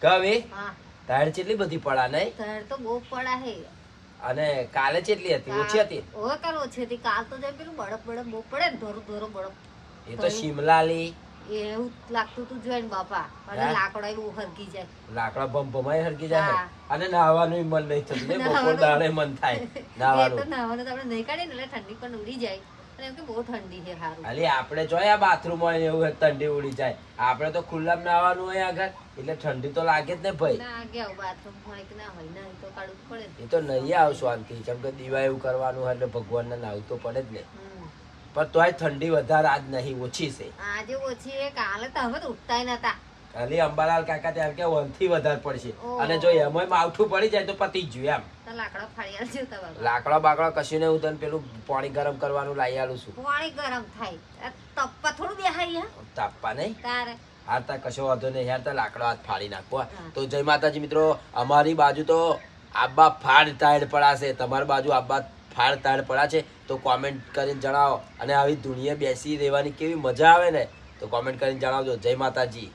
કવે હા તાર કેટલી બધી પડા નહીં તાર તો બહુ પડા હે અને કાલે કેટલી હતી ઓછી હતી ઓય કાલ ઓછી હતી કાલ તો જેમ પેલું બળપ બળપ બહુ પડે ને ધોરો ધોરો બળપ એ તો શિમલાલી એવું લાગતું તું જોઈને બાપા અને હા? લાકડા એવું હરકી જાય લાકડા ભમાઈ હરકી જાય હા. અને નાહવાનું મન નહીં થતું ને બપોર દાડે મન થાય એ તો નાહવાનું નાવાનું તો આપણે નહીં કાઢીએ ને એટલે ઠંડી પણ ઉડી જાય અને એમ કે બહુ ઠંડી છે સારું અલી આપણે જોયા બાથરૂમ હોય ને એવું હોય ઠંડી ઉડી જાય આપણે તો ખુલ્લામાં નાહવાનું હોય આગળ એટલે ઠંડી તો લાગે જ ને ભાઈ ના ગયા બાથરૂમ હોય કે ના હોય ના તો કાઢવું પડે ને. એ તો નહીં આવ શાંતિ કેમ કે દીવા એવું કરવાનું હોય એટલે ભગવાનને નાહવું તો પડે જ ને હમ. પણ તોય ઠંડી વધારે આજ નહીં ઓછી છે આજે ઓછી એ કાલે તો હવે તો ઉઠતાય નતા ખાલી અંબાલાલ કાકા ત્યાં કે 1 થી વધારે પડશે ઓહ. અને જો એમાંય માવઠું પડી જાય તો પતી જ ગયું એમ તો લાકડા ફાડી આલજો તમારે લાકડા બાકડા કશું ને હું તને પેલું પાણી ગરમ કરવાનું લાવી આલું છું પાણી ગરમ થાય આ તપ્પા થોડું બેહાય હે તાપવા નહીં તારે હાર તા કશો વાંધો નહીં યાર તા લાકડો હાથ ફાડી નાખવો હા. તો જય માતાજી મિત્રો અમારી બાજુ તો આબા ફાડ તાડ પડાશે તમારી બાજુ આબા ફાડ તાડ પડા છે તો કોમેન્ટ કરીને જણાવો અને આવી દુનિયા બેસી રહેવાની કેવી મજા આવે ને તો કોમેન્ટ કરીને જણાવજો જય માતાજી